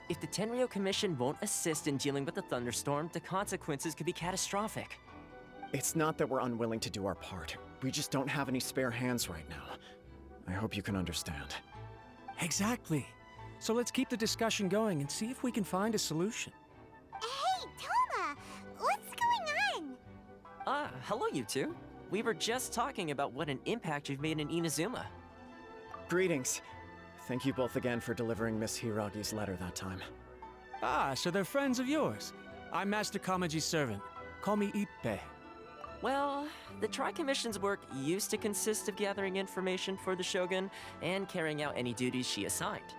If the Tenryou Commission won't assist in dealing with the thunderstorm, the consequences could be catastrophic. It's not that we're unwilling to do our part. We just don't have any spare hands right now. I hope you can understand. Exactly. So let's keep the discussion going and see if we can find a solution. Hey, Toma! What's going on? Hello you two. We were just talking about what an impact you've made in Inazuma. Greetings. Thank you both again for delivering Miss Hiragi's letter that time. Ah, so they're friends of yours. I'm Master Kamaji's servant. Call me Ippe. Well, the Tri-Commission's work used to consist of gathering information for the Shogun and carrying out any duties she assigned.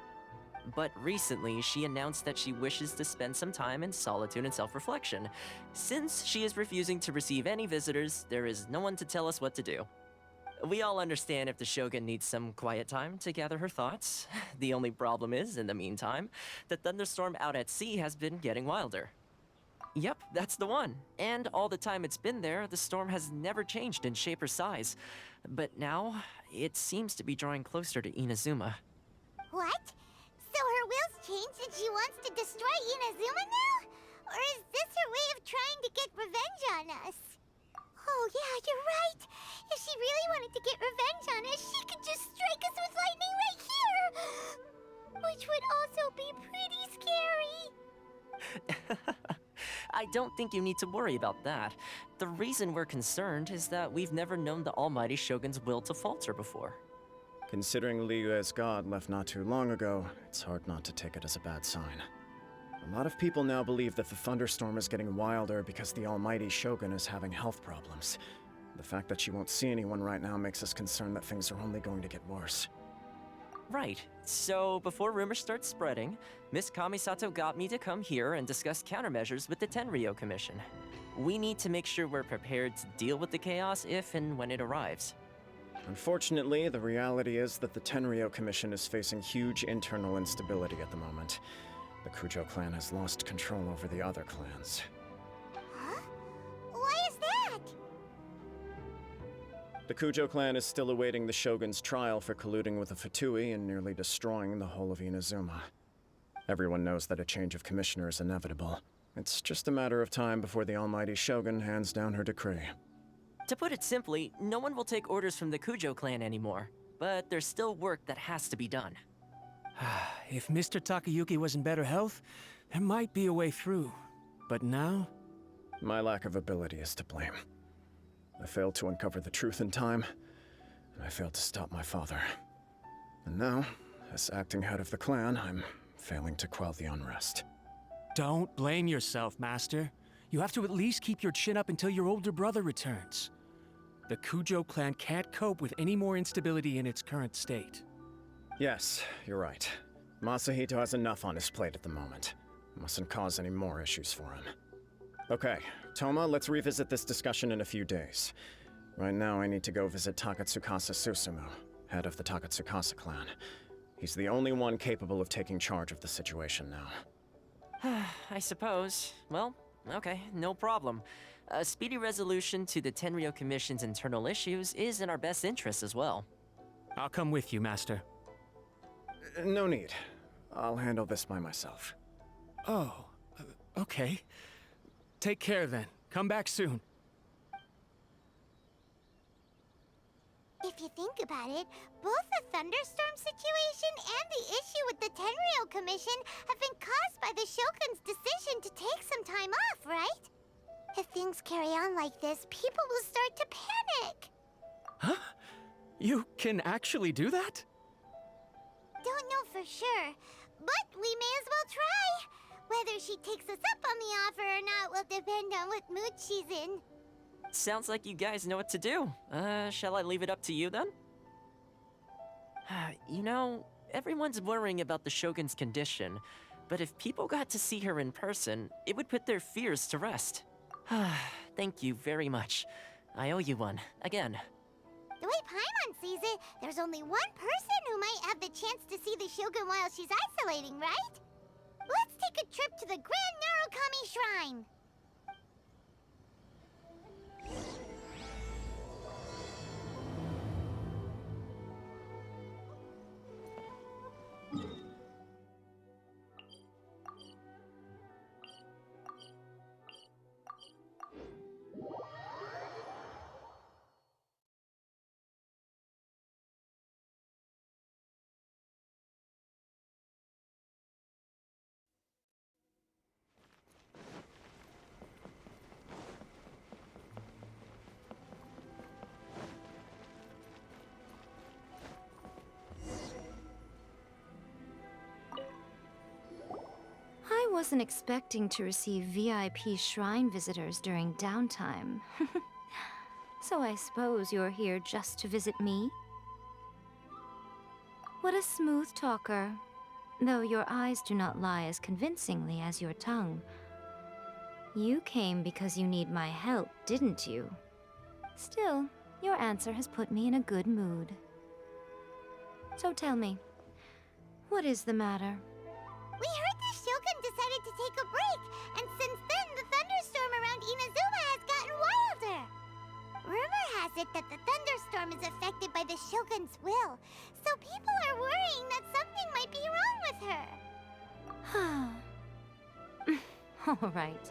But recently, she announced that she wishes to spend some time in solitude and self-reflection. Since she is refusing to receive any visitors, there is no one to tell us what to do. We all understand if the Shogun needs some quiet time to gather her thoughts. The only problem is, in the meantime, the thunderstorm out at sea has been getting wilder. Yep, that's the one. And all the time it's been there, the storm has never changed in shape or size. But now, it seems to be drawing closer to Inazuma. What? So her will's changed and she wants to destroy Inazuma now? Or is this her way of trying to get revenge on us? Oh yeah, you're right. If she really wanted to get revenge on us, she could just strike us with lightning right here! Which would also be pretty scary. I don't think you need to worry about that. The reason we're concerned is that we've never known the Almighty Shogun's will to falter before. Considering Liyue's god left not too long ago, it's hard not to take it as a bad sign. A lot of people now believe that the thunderstorm is getting wilder because the Almighty Shogun is having health problems. The fact that she won't see anyone right now makes us concerned that things are only going to get worse. Right. So, before rumors start spreading, Miss Kamisato got me to come here and discuss countermeasures with the Tenryou Commission. We need to make sure we're prepared to deal with the chaos if and when it arrives. Unfortunately, the reality is that the Tenryou Commission is facing huge internal instability at the moment. The Kujo clan has lost control over the other clans. Huh? Why is that? The Kujo clan is still awaiting the Shogun's trial for colluding with the Fatui and nearly destroying the whole of Inazuma. Everyone knows that a change of commissioner is inevitable. It's just a matter of time before the Almighty Shogun hands down her decree. To put it simply, no one will take orders from the Kujo clan anymore, but there's still work that has to be done. If Mr. Takayuki was in better health, there might be a way through. But now? My lack of ability is to blame. I failed to uncover the truth in time, and I failed to stop my father. And now, as acting head of the clan, I'm failing to quell the unrest. Don't blame yourself, Master. You have to at least keep your chin up until your older brother returns. The Kujo clan can't cope with any more instability in its current state. Yes, you're right. Masahito has enough on his plate at the moment. Mustn't cause any more issues for him. Okay, Toma, let's revisit this discussion in a few days. Right now, I need to go visit Takatsukasa Susumu, head of the Takatsukasa clan. He's the only one capable of taking charge of the situation now. I suppose. Well, okay, no problem. A speedy resolution to the Tenryou Commission's internal issues is in our best interest as well. I'll come with you, Master. No need. I'll handle this by myself. Oh, okay. Take care then. Come back soon. If you think about it, both the thunderstorm situation and the issue with the Tenryou Commission have been caused by the Shogun's decision to take some time off, right? If things carry on like this, people will start to panic. Huh? You can actually do that? Don't know for sure, but we may as well try. Whether she takes us up on the offer or not will depend on what mood she's in. Sounds like you guys know what to do. Shall I leave it up to you then? You know, everyone's worrying about the Shogun's condition, but if people got to see her in person, it would put their fears to rest. Thank you very much. I owe you one, again. The way Paimon sees it, there's only one person who might have the chance to see the Shogun while she's isolating, right? Let's take a trip to the Grand Narukami Shrine! wasn't expecting to receive VIP shrine visitors during downtime. So I suppose you're here just to visit me? What a smooth talker. Though your eyes do not lie as convincingly as your tongue. You came because you need my help, didn't you? Still, your answer has put me in a good mood. So tell me, what is the matter? We heard the Shogun decided to take a break, and since then the thunderstorm around Inazuma has gotten wilder. Rumor has it that the thunderstorm is affected by the Shogun's will, so people are worrying that something might be wrong with her. All right.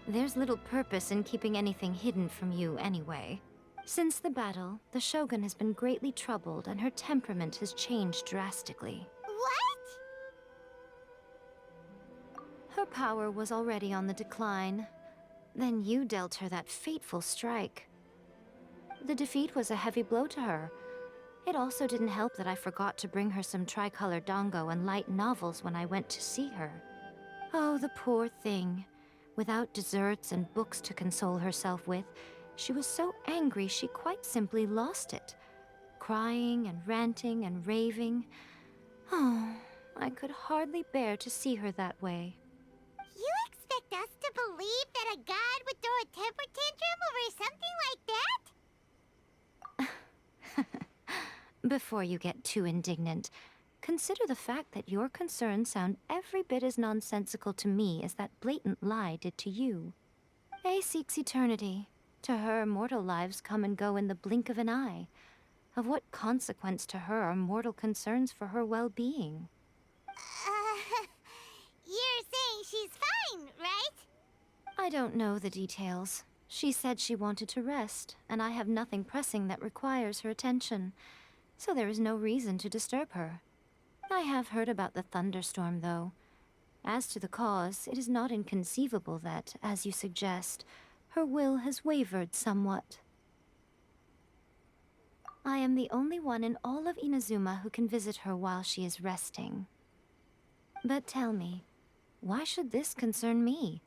There's little purpose in keeping anything hidden from you anyway. Since the battle, the Shogun has been greatly troubled and her temperament has changed drastically. What? Her power was already on the decline. Then you dealt her that fateful strike. The defeat was a heavy blow to her. It also didn't help that I forgot to bring her some tricolor dango and light novels when I went to see her. Oh, the poor thing. Without desserts and books to console herself with, she was so angry she quite simply lost it. Crying and ranting and raving. Oh, I could hardly bear to see her that way. You expect us to believe that a god would throw a temper tantrum over something like that? Before you get too indignant, consider the fact that your concerns sound every bit as nonsensical to me as that blatant lie did to you. A seeks eternity. To her, mortal lives come and go in the blink of an eye. Of what consequence to her are mortal concerns for her well-being? You're saying she's fine, right? I don't know the details. She said she wanted to rest, and I have nothing pressing that requires her attention, so there is no reason to disturb her. I have heard about the thunderstorm, though. As to the cause, it is not inconceivable that, as you suggest, her will has wavered somewhat. I am the only one in all of Inazuma who can visit her while she is resting. But tell me, why should this concern me?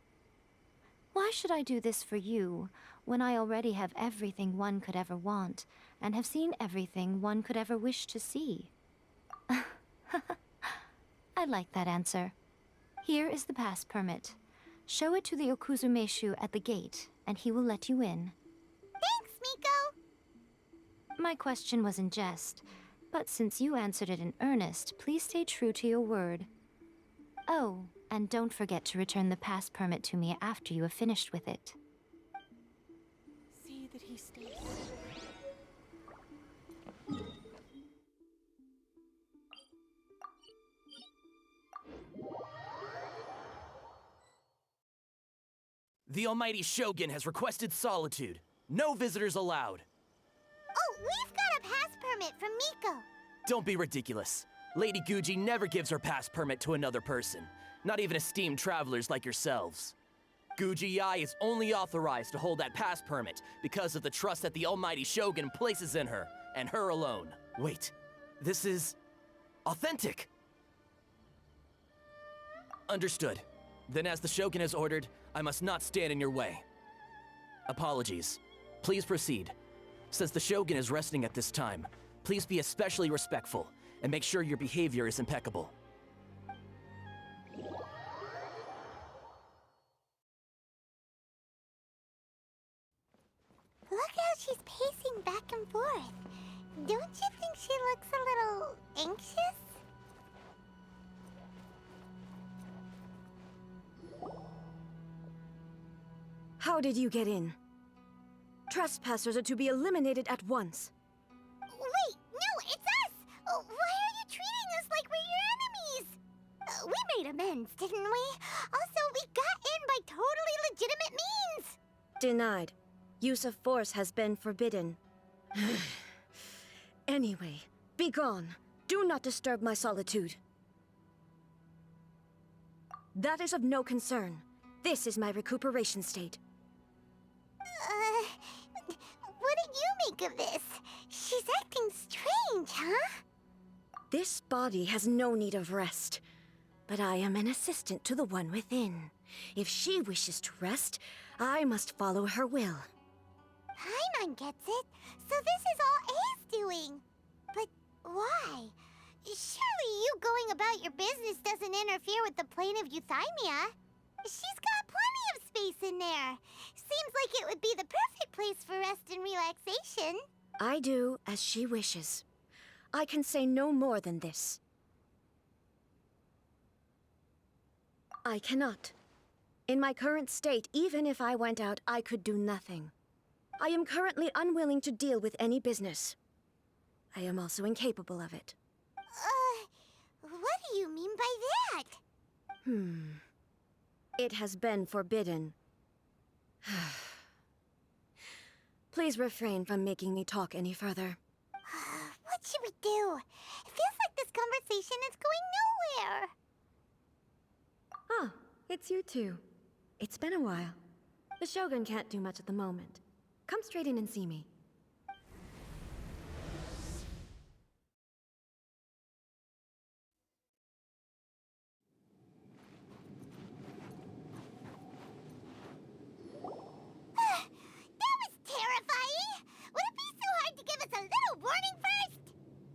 Why should I do this for you, when I already have everything one could ever want, and have seen everything one could ever wish to see? I like that answer. Here is the pass permit. Show it to the Okuzumeshu at the gate, and he will let you in. Thanks, Miko! My question was in jest, but since you answered it in earnest, please stay true to your word. Oh, and don't forget to return the pass permit to me after you have finished with it. See that he stays. The Almighty Shogun has requested solitude. No visitors allowed. Oh, we've got a pass permit from Miko. Don't be ridiculous. Lady Guji never gives her pass permit to another person, not even esteemed travelers like yourselves. Guji Ai is only authorized to hold that pass permit because of the trust that the Almighty Shogun places in her, and her alone. Wait, this is authentic. Understood. Then as the Shogun has ordered, I must not stand in your way. Apologies. Please proceed. Since the Shogun is resting at this time, please be especially respectful and make sure your behavior is impeccable. Look how she's pacing back and forth. Don't you think she looks a little anxious? How did you get in? Trespassers are to be eliminated at once. Wait, no, it's us! Why are you treating us like we're your enemies? We made amends, didn't we? Also, we got in by totally legitimate means! Denied. Use of force has been forbidden. Anyway, be gone. Do not disturb my solitude. That is of no concern. This is my recuperation state. What do you make of this? She's acting strange, huh? This body has no need of rest. But I am an assistant to the one within. If she wishes to rest, I must follow her will. Paimon gets it. So this is all A's doing. But why? Surely you going about your business doesn't interfere with the plane of euthymia. She's got plenty of space in there. Seems like it would be the perfect place for rest and relaxation. I do as she wishes. I can say no more than this. I cannot. In my current state, even if I went out, I could do nothing. I am currently unwilling to deal with any business. I am also incapable of it. What do you mean by that? It has been forbidden. Please refrain from making me talk any further. What should we do? It feels like this conversation is going nowhere. Ah, it's you two. It's been a while. The Shogun can't do much at the moment. Come straight in and see me. That was terrifying! Would it be so hard to give us a little warning first?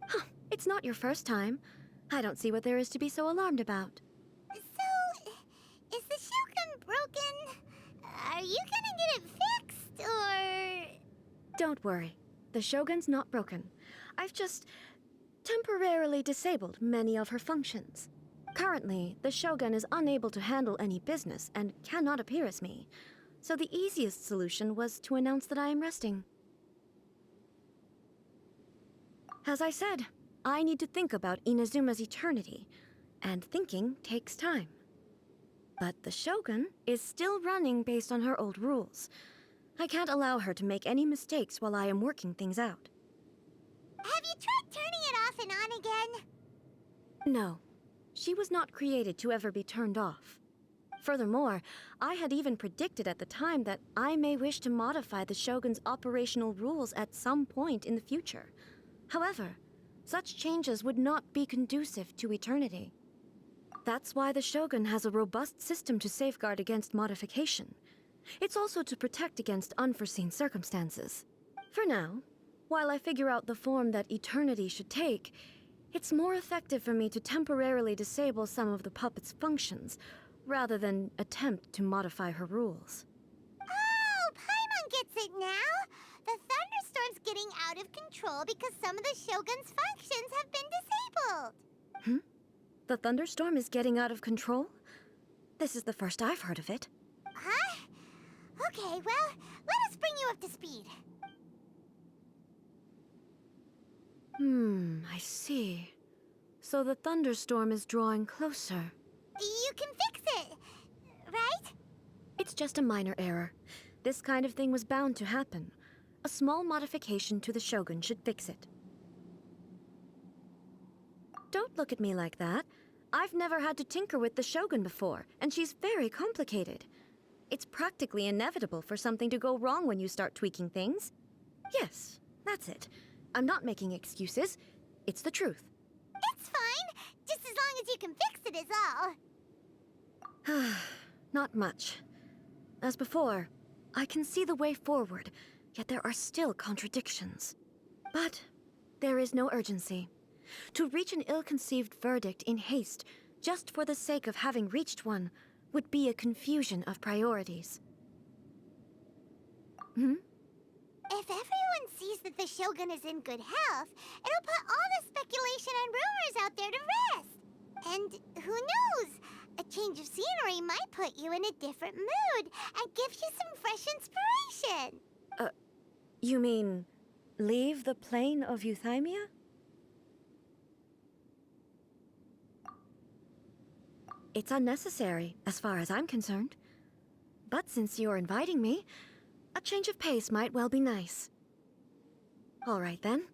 Huh, it's not your first time. I don't see what there is to be so alarmed about. So, is the Shogun broken? Are you gonna get it fixed, or...? Don't worry. The Shogun's not broken. I've just temporarily disabled many of her functions. Currently, the Shogun is unable to handle any business and cannot appear as me. So the easiest solution was to announce that I am resting. As I said, I need to think about Inazuma's eternity, and thinking takes time. But the Shogun is still running based on her old rules. I can't allow her to make any mistakes while I am working things out. Have you tried turning it off and on again? No. She was not created to ever be turned off. Furthermore, I had even predicted at the time that I may wish to modify the Shogun's operational rules at some point in the future. However, such changes would not be conducive to eternity. That's why the Shogun has a robust system to safeguard against modification. It's also to protect against unforeseen circumstances. For now, while I figure out the form that eternity should take, it's more effective for me to temporarily disable some of the puppet's functions, rather than attempt to modify her rules. Oh, Paimon gets it now! The thunderstorm's getting out of control because some of the Shogun's functions have been disabled. The thunderstorm is getting out of control? This is the first I've heard of it. Huh? Okay, well, let us bring you up to speed. I see. So the thunderstorm is drawing closer. You can fix it, right? It's just a minor error. This kind of thing was bound to happen. A small modification to the Shogun should fix it. Don't look at me like that. I've never had to tinker with the Shogun before, and she's very complicated. It's practically inevitable for something to go wrong when you start tweaking things. Yes, that's it. I'm not making excuses. It's the truth. It's fine, just as long as you can fix it is all. Not much. As before, I can see the way forward, yet there are still contradictions. But there is no urgency. To reach an ill-conceived verdict in haste, just for the sake of having reached one, would be a confusion of priorities. If everyone sees that the Shogun is in good health, it'll put all the speculation and rumors out there to rest. And who knows? A change of scenery might put you in a different mood and give you some fresh inspiration. You mean, leave the plane of euthymia? It's unnecessary, as far as I'm concerned. But since you're inviting me, a change of pace might well be nice. All right then.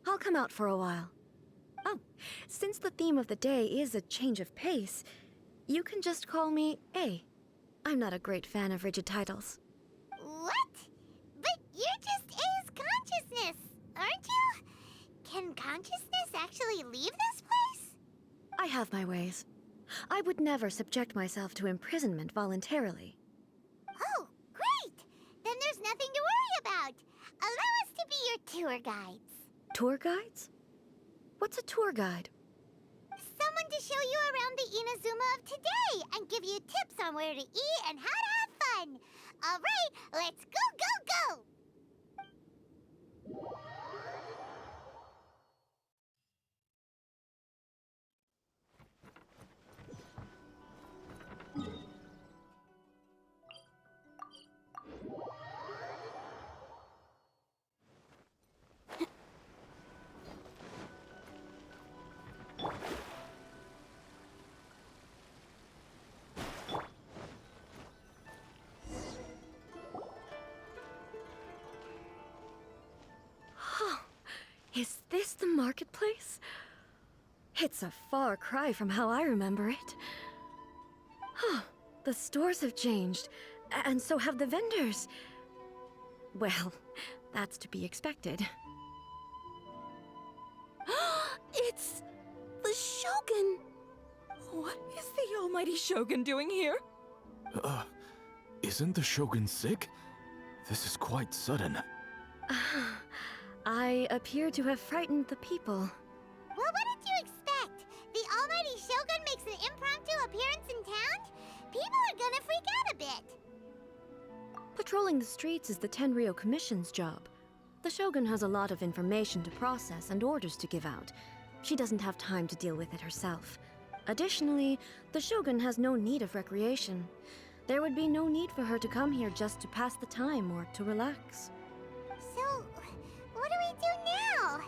I'll come out for a while. Oh, since the theme of the day is a change of pace, you can just call me A. I'm not a great fan of rigid titles. What? But you're just A's consciousness, aren't you? Can consciousness actually leave this place? I have my ways. I would never subject myself to imprisonment voluntarily. Oh, great! Then there's nothing to worry about. Allow us to be your tour guides. Tour guides? What's a tour guide? Someone to show you around the Inazuma of today and give you tips on where to eat and how to have fun. All right, let's go, go, go! Is this the marketplace? It's a far cry from how I remember it. The stores have changed, and so have the vendors. Well, that's to be expected. It's the Shogun! What is the almighty Shogun doing here? Isn't the Shogun sick? This is quite sudden. I appear to have frightened the people. Well, what did you expect? The almighty Shogun makes an impromptu appearance in town? People are gonna freak out a bit. Patrolling the streets is the Tenryou Commission's job. The Shogun has a lot of information to process and orders to give out. She doesn't have time to deal with it herself. Additionally, the Shogun has no need of recreation. There would be no need for her to come here just to pass the time or to relax. So, what do we do now?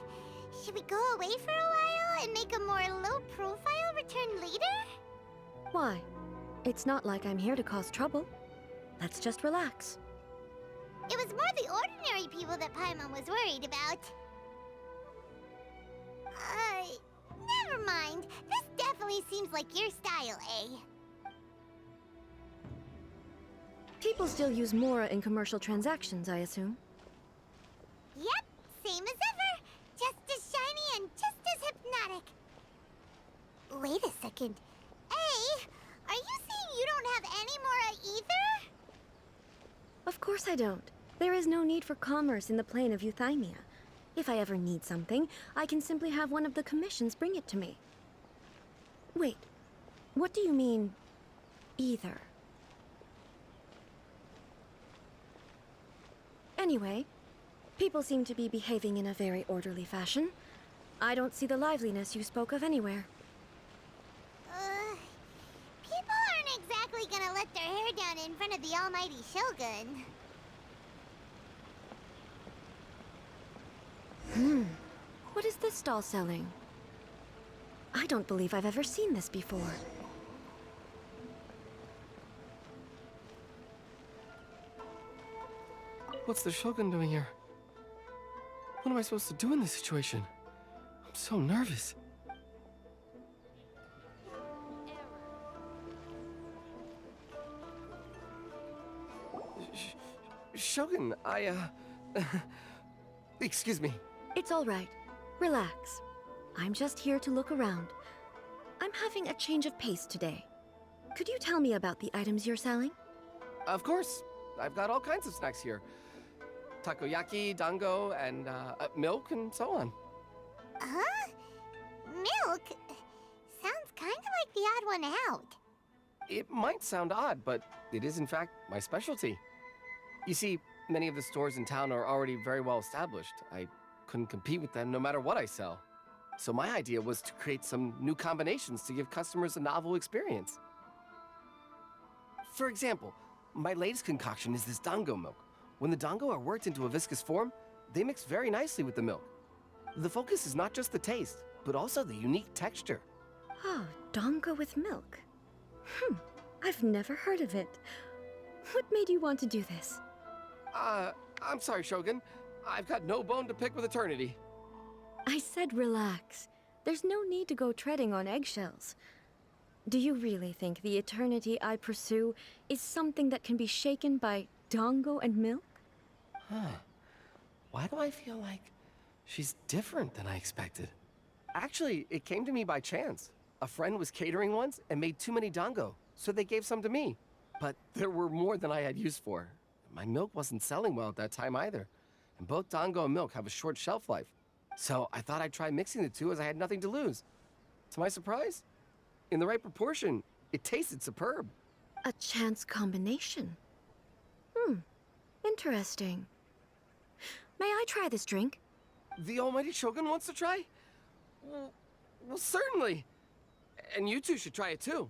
Should we go away for a while and make a more low-profile return later? Why? It's not like I'm here to cause trouble. Let's just relax. It was more the ordinary people that Paimon was worried about. Never mind. This definitely seems like your style, eh? People still use Mora in commercial transactions, I assume. Yep, same as ever. Just as shiny and just as hypnotic. Wait a second. Hey, are you saying you don't have any Mora either? Of course I don't. There is no need for commerce in the plane of Euthymia. If I ever need something, I can simply have one of the commissions bring it to me. Wait, what do you mean, either? Anyway, people seem to be behaving in a very orderly fashion. I don't see the liveliness you spoke of anywhere. People aren't exactly gonna let their hair down in front of the almighty Shogun. What is this stall selling? I don't believe I've ever seen this before. What's the Shogun doing here? What am I supposed to do in this situation? I'm so nervous. Shogun, excuse me. It's all right. Relax. I'm just here to look around. I'm having a change of pace today. Could you tell me about the items you're selling? Of course. I've got all kinds of snacks here. Takoyaki, dango, and milk, and so on. Huh? Milk? Sounds kind of like the odd one out. It might sound odd, but it is in fact my specialty. You see, many of the stores in town are already very well established. I couldn't compete with them no matter what I sell. So my idea was to create some new combinations to give customers a novel experience. For example, my latest concoction is this dango milk. When the dango are worked into a viscous form, they mix very nicely with the milk. The focus is not just the taste, but also the unique texture. Oh, dango with milk. I've never heard of it. What made you want to do this? I'm sorry, Shogun. I've got no bone to pick with eternity. I said relax. There's no need to go treading on eggshells. Do you really think the eternity I pursue is something that can be shaken by dango and milk? Huh. Why do I feel like she's different than I expected? Actually, it came to me by chance. A friend was catering once and made too many dango, so they gave some to me. But there were more than I had use for. My milk wasn't selling well at that time either. And both dango and milk have a short shelf life. So I thought I'd try mixing the two as I had nothing to lose. To my surprise, in the right proportion, it tasted superb. A chance combination. Interesting. May I try this drink? The almighty Shogun wants to try? Well, certainly. And you two should try it too.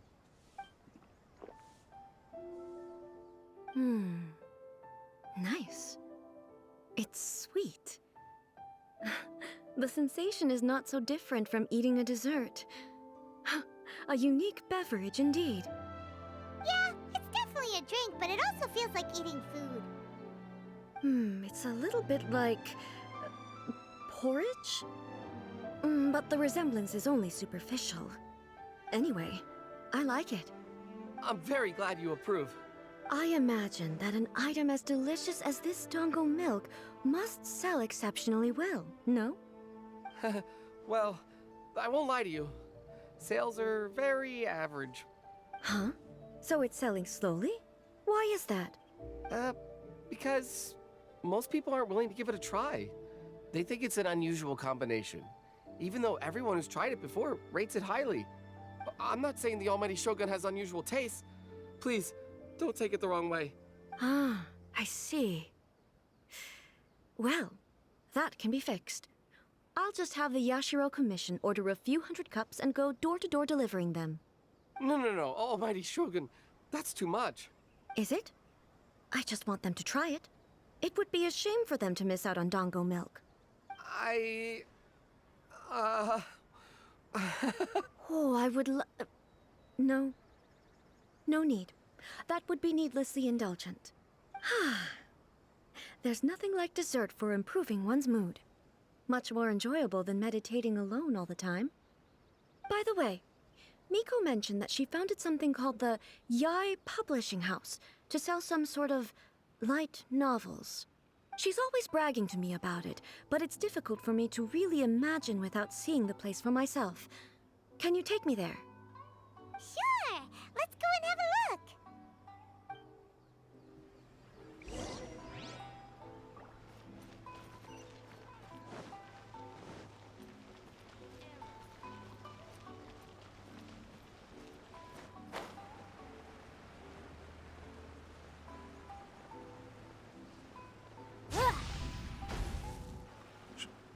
Nice. It's sweet. The sensation is not so different from eating a dessert. A unique beverage indeed. Yeah, it's definitely a drink, but it also feels like eating food. It's a little bit like porridge? But the resemblance is only superficial. Anyway, I like it. I'm very glad you approve. I imagine that an item as delicious as this dango milk must sell exceptionally well, no? Well, I won't lie to you. Sales are very average. Huh? So it's selling slowly? Why is that? Because most people aren't willing to give it a try. They think it's an unusual combination, even though everyone who's tried it before rates it highly. I'm not saying the almighty Shogun has unusual tastes. Please, don't take it the wrong way. Ah, I see. Well, that can be fixed. I'll just have the Yashiro Commission order a few hundred cups and go door-to-door delivering them. No, almighty Shogun. That's too much. Is it? I just want them to try it. It would be a shame for them to miss out on dango milk. Oh, I would No. No need. That would be needlessly indulgent. There's nothing like dessert for improving one's mood. Much more enjoyable than meditating alone all the time. By the way, Miko mentioned that she founded something called the Yai Publishing House to sell some sort of light novels. She's always bragging to me about it, but it's difficult for me to really imagine without seeing the place for myself. Can you take me there? Sure! Let's go and have a look!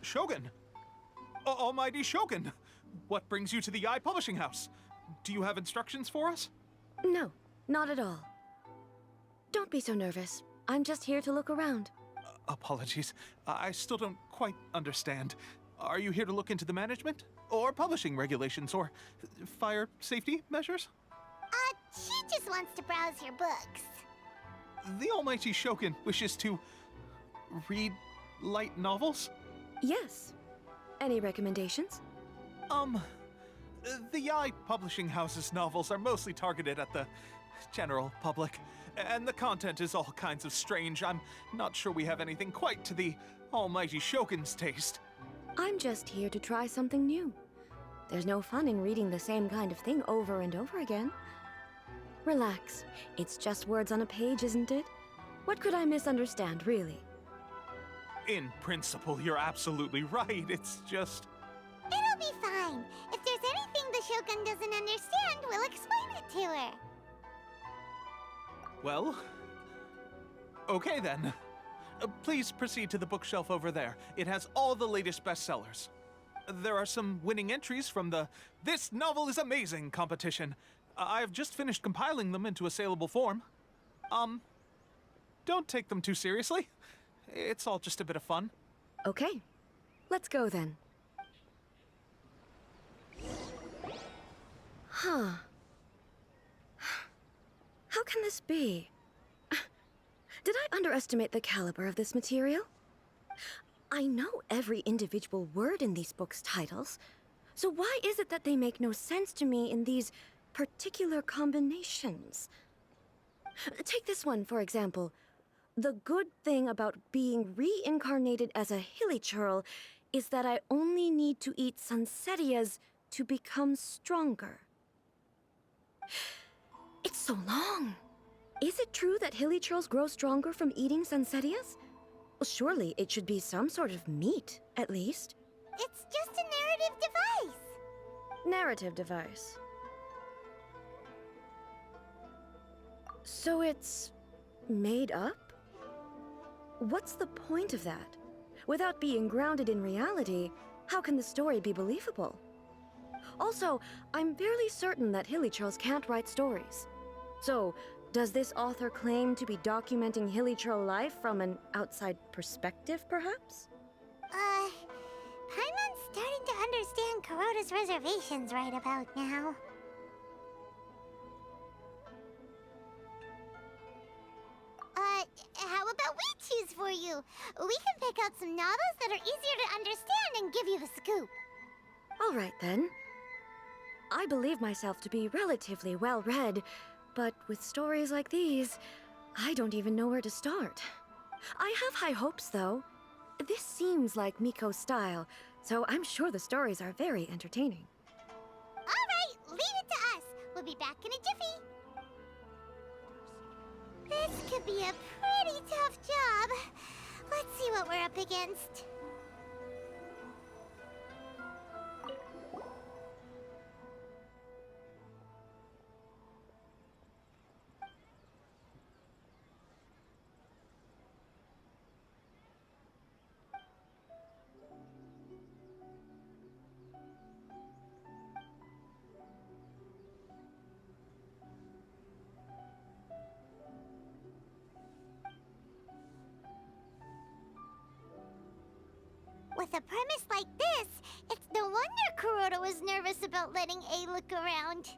Shogun! Almighty Shogun! What brings you to the Yai Publishing House? Do you have instructions for us? No, not at all. Don't be so nervous. I'm just here to look around. Apologies. I still don't quite understand. Are you here to look into the management? Or publishing regulations? Or fire safety measures? She just wants to browse your books. The Almighty Shogun wishes to read light novels? Yes. Any recommendations? The Yai Publishing House's novels are mostly targeted at the general public, and the content is all kinds of strange. I'm not sure we have anything quite to the Almighty Shogun's taste. I'm just here to try something new. There's no fun in reading the same kind of thing over and over again. Relax. It's just words on a page, isn't it? What could I misunderstand, really? In principle, you're absolutely right. It's just... It'll be fine. If there's anything the Shogun doesn't understand, we'll explain it to her. Well... okay then. Please proceed to the bookshelf over there. It has all the latest bestsellers. There are some winning entries from the This Novel is Amazing competition. I've just finished compiling them into a saleable form. Don't take them too seriously. It's all just a bit of fun. Okay. Let's go then. Huh. How can this be? Did I underestimate the caliber of this material? I know every individual word in these books' titles, so why is it that they make no sense to me in these particular combinations? Take this one, for example. The good thing about being reincarnated as a hilly churl is that I only need to eat Sansetia's to become stronger. It's so long. Is it true that hilichurls grow stronger from eating Sansetias? Well, surely it should be some sort of meat, at least. It's just a narrative device. Narrative device. So it's made up? What's the point of that? Without being grounded in reality, how can the story be believable? Also, I'm fairly certain that hilichurls can't write stories. So, does this author claim to be documenting hilichurl life from an outside perspective, perhaps? Paimon's starting to understand Kuroda's reservations right about now. How about we choose for you? We can pick out some novels that are easier to understand and give you the scoop. All right, then. I believe myself to be relatively well-read, but with stories like these, I don't even know where to start. I have high hopes, though. This seems like Miko's style, so I'm sure the stories are very entertaining. All right, leave it to us. We'll be back in a jiffy. This could be a pretty tough job. Let's see what we're up against. With a premise like this, it's no wonder Kuroda was nervous about letting A look around.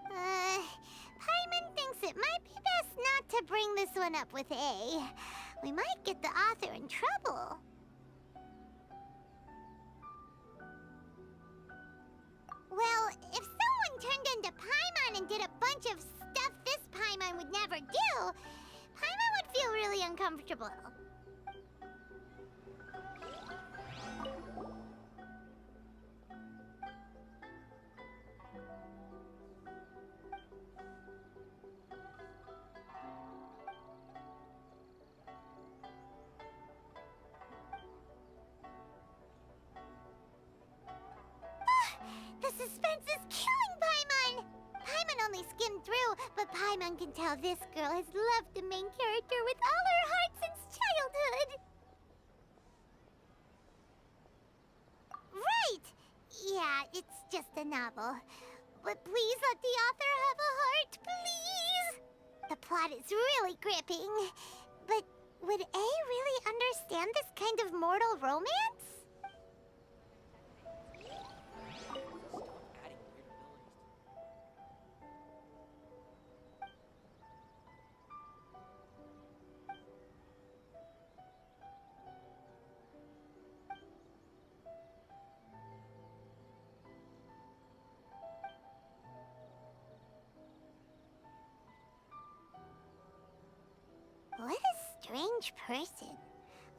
Paimon thinks it might be best not to bring this one up with A. We might get the author in trouble. Well, if someone turned into Paimon and did a bunch of stuff this Paimon would never do, Paimon would feel really uncomfortable. The suspense is killing Paimon! Paimon only skimmed through, but Paimon can tell this girl has loved the main character with all her heart since childhood. Right! Yeah, it's just a novel. But please let the author have a heart, please! The plot is really gripping. But would A really understand this kind of mortal romance? What a strange person.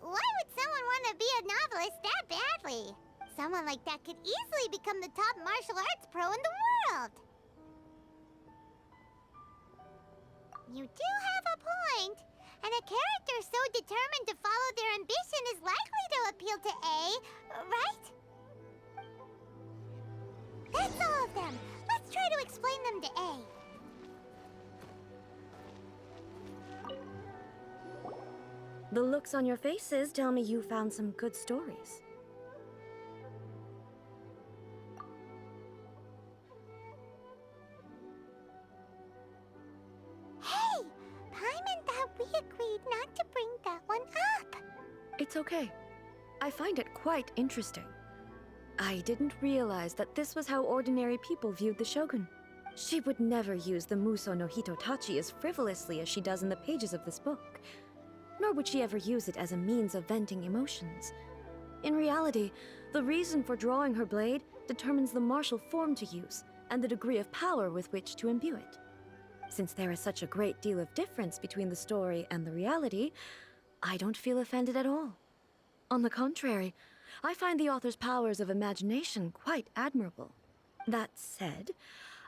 Why would someone want to be a novelist that badly? Someone like that could easily become the top martial arts pro in the world. You do have a point. And a character so determined to follow their ambition is likely to appeal to A, right? That's all of them. Let's try to explain them to A. The looks on your faces tell me you found some good stories. Hey! Paimon thought we agreed not to bring that one up. It's okay. I find it quite interesting. I didn't realize that this was how ordinary people viewed the Shogun. She would never use the Muso no Hitotachi as frivolously as she does in the pages of this book. Nor would she ever use it as a means of venting emotions. In reality, the reason for drawing her blade determines the martial form to use and the degree of power with which to imbue it. Since there is such a great deal of difference between the story and the reality, I don't feel offended at all. On the contrary, I find the author's powers of imagination quite admirable. That said,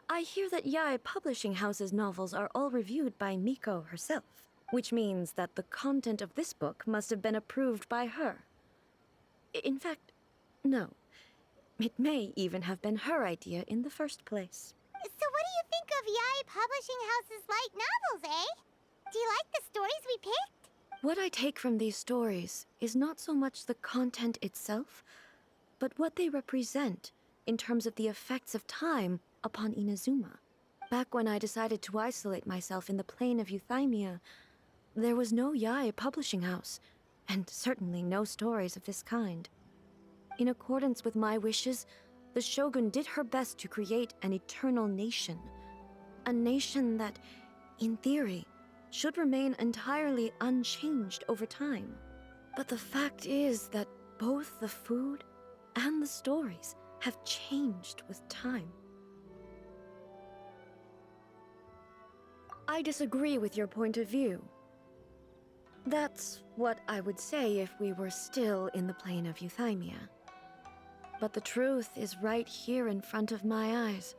I hear that Yae Publishing House's novels are all reviewed by Miko herself, which means that the content of this book must have been approved by her. In fact, no. It may even have been her idea in the first place. So what do you think of Yae Publishing House's light novels, eh? Do you like the stories we picked? What I take from these stories is not so much the content itself, but what they represent in terms of the effects of time upon Inazuma. Back when I decided to isolate myself in the plane of Euthymia, there was no Yae Publishing House, and certainly no stories of this kind. In accordance with my wishes, the Shogun did her best to create an eternal nation. A nation that, in theory, should remain entirely unchanged over time. But the fact is that both the food and the stories have changed with time. I disagree with your point of view. That's what I would say if we were still in the plane of Euthymia. But the truth is right here in front of my eyes,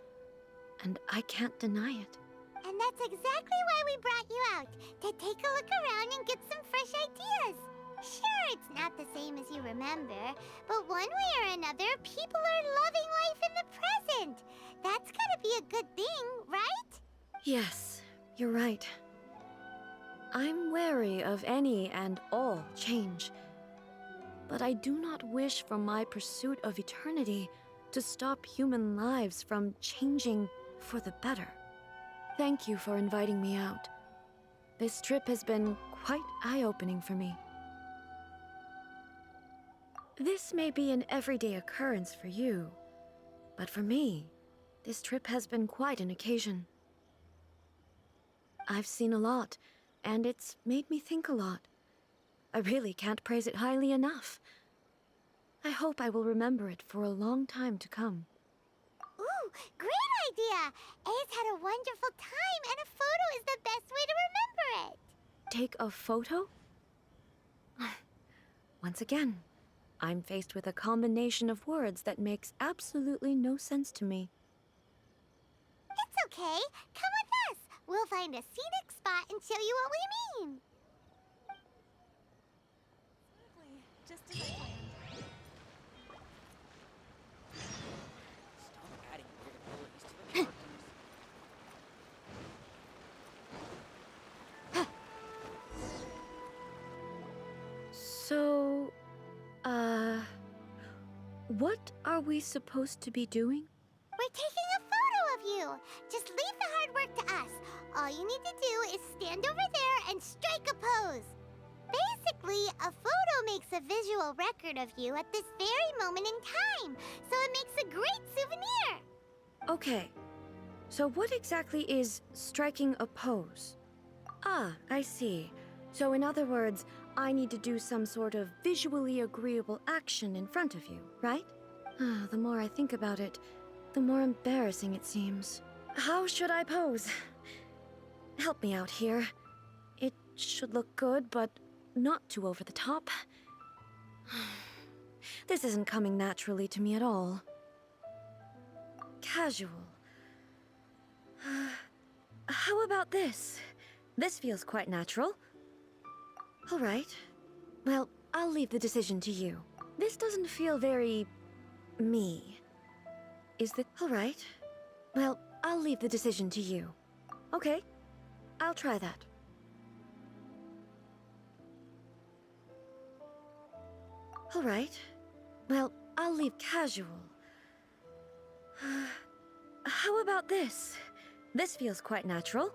and I can't deny it. And that's exactly why we brought you out, to take a look around and get some fresh ideas. Sure, it's not the same as you remember, but one way or another, people are loving life in the present. That's gotta be a good thing, right? Yes, you're right. I'm wary of any and all change, but I do not wish for my pursuit of eternity to stop human lives from changing for the better. Thank you for inviting me out. This trip has been quite eye-opening for me. This may be an everyday occurrence for you, but for me, this trip has been quite an occasion. I've seen a lot, and it's made me think a lot. I really can't praise it highly enough. I hope I will remember it for a long time to come. Ooh, great idea! A's had a wonderful time, and a photo is the best way to remember it. Take a photo? Once again, I'm faced with a combination of words that makes absolutely no sense to me. It's okay. Come with us. We'll find a scenic spot and show you what we mean. Just as I planned. Stop adding weird abilities to the characters. So, what are we supposed to be doing? We're taking a photo of you. Just leave the hard work to us. All you need to do is stand over there and strike a pose. Basically, a photo makes a visual record of you at this very moment in time, so it makes a great souvenir. Okay, so what exactly is striking a pose? Ah, I see. So in other words, I need to do some sort of visually agreeable action in front of you, right? The more I think about it, the more embarrassing it seems. How should I pose? Help me out here. It should look good, but not too over the top. This isn't coming naturally to me at all. Casual. How about this? This feels quite natural. All right. Well, I'll leave the decision to you. This doesn't feel very... me. Is that... all right. Well, I'll leave the decision to you. Okay. I'll try that. All right. Well, I'll leave casual. How about this? This feels quite natural.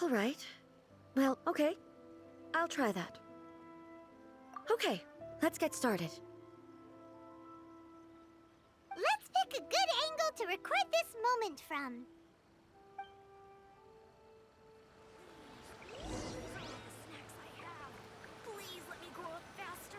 All right. Well, okay. I'll try that. Okay, let's get started. Let's pick a good angle to record this moment from. Please let me grow up faster.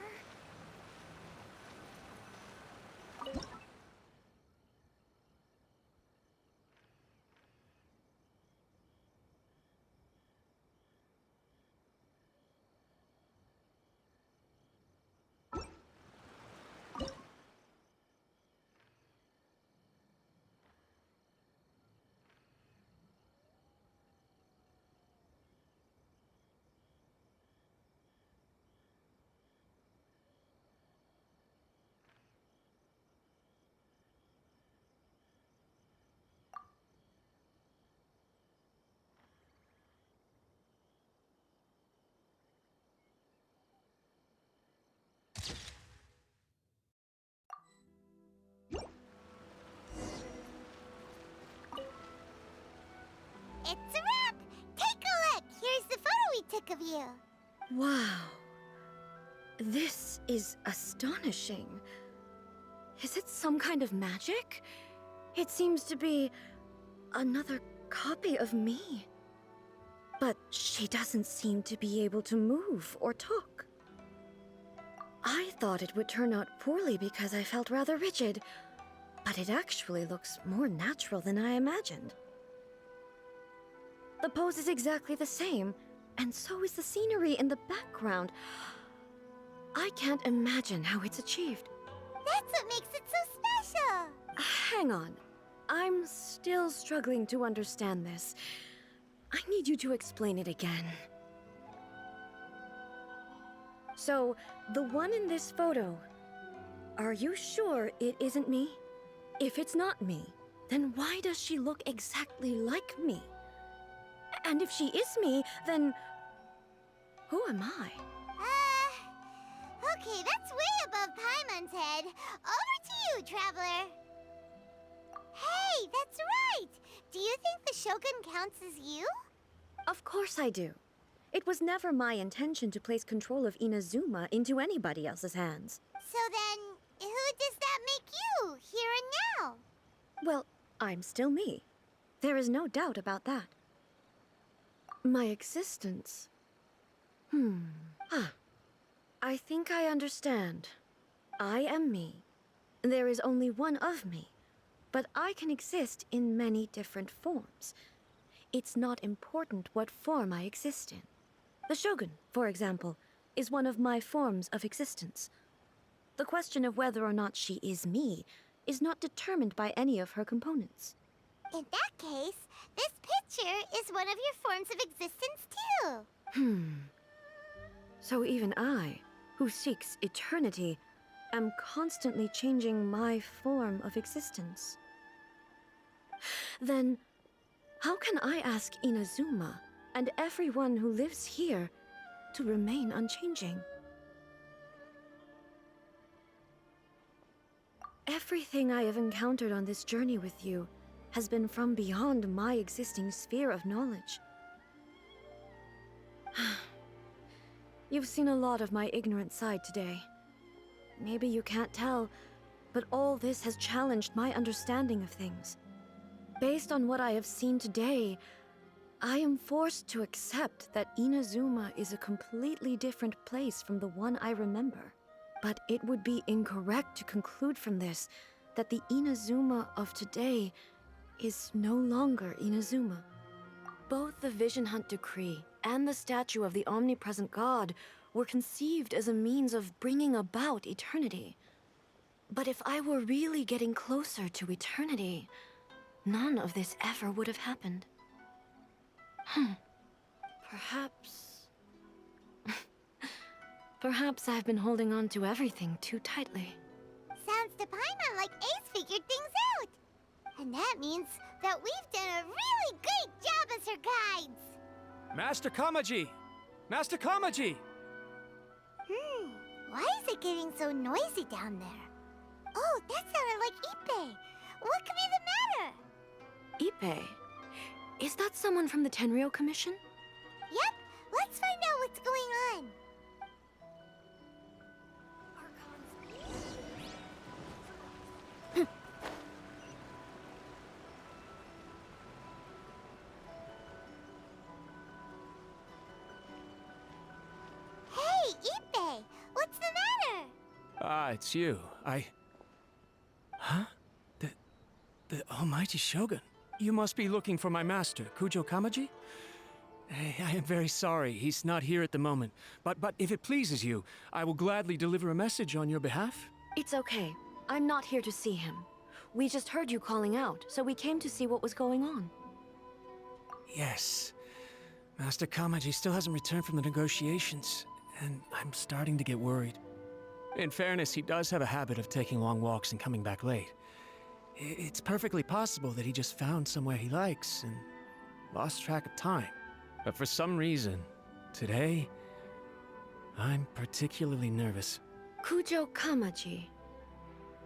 It's a wrap! Take a look! Here's the photo we took of you. Wow. This is astonishing. Is it some kind of magic? It seems to be another copy of me. But she doesn't seem to be able to move or talk. I thought it would turn out poorly because I felt rather rigid, but it actually looks more natural than I imagined. The pose is exactly the same, and so is the scenery in the background. I can't imagine how it's achieved. That's what makes it so special! Hang on. I'm still struggling to understand this. I need you to explain it again. So, the one in this photo, are you sure it isn't me? If it's not me, then why does she look exactly like me? And if she is me, then who am I? Okay, that's way above Paimon's head. Over to you, Traveler. Hey, that's right! Do you think the Shogun counts as you? Of course I do. It was never my intention to place control of Inazuma into anybody else's hands. So then, who does that make you, here and now? Well, I'm still me. There is no doubt about that. My existence... I think I understand. I am me. There is only one of me, but I can exist in many different forms. It's not important what form I exist in. The Shogun, for example, is one of my forms of existence. The question of whether or not she is me is not determined by any of her components. In that case, this picture is one of your forms of existence too. So even I, who seeks eternity, am constantly changing my form of existence. Then, how can I ask Inazuma and everyone who lives here to remain unchanging? Everything I have encountered on this journey with you has been from beyond my existing sphere of knowledge. You've seen a lot of my ignorant side today. Maybe you can't tell, but all this has challenged my understanding of things. Based on what I have seen today, I am forced to accept that Inazuma is a completely different place from the one I remember. But it would be incorrect to conclude from this that the Inazuma of today is no longer Inazuma. Both the Vision Hunt Decree and the statue of the omnipresent God were conceived as a means of bringing about eternity. But if I were really getting closer to eternity, none of this ever would have happened. Perhaps I've been holding on to everything too tightly. Sounds to Paimon like Ace figured things out. And that means that we've done a really great job as her guides. Master Kamaji! Master Kamaji! Why is it getting so noisy down there? Oh, that sounded like Ippei. What could be the matter? Ippei? Is that someone from the Tenryou Commission? Yep, let's find out what's going on. Hey, Ippei! What's the matter? Ah, it's you. Huh? The Almighty Shogun. You must be looking for my master, Kujo Kamaji? I am very sorry, he's not here at the moment. But if it pleases you, I will gladly deliver a message on your behalf. It's okay. I'm not here to see him. We just heard you calling out, so we came to see what was going on. Yes. Master Kamaji still hasn't returned from the negotiations, and I'm starting to get worried. In fairness, he does have a habit of taking long walks and coming back late. It's perfectly possible that he just found somewhere he likes and lost track of time. But for some reason, today, I'm particularly nervous. Kujo Kamaji.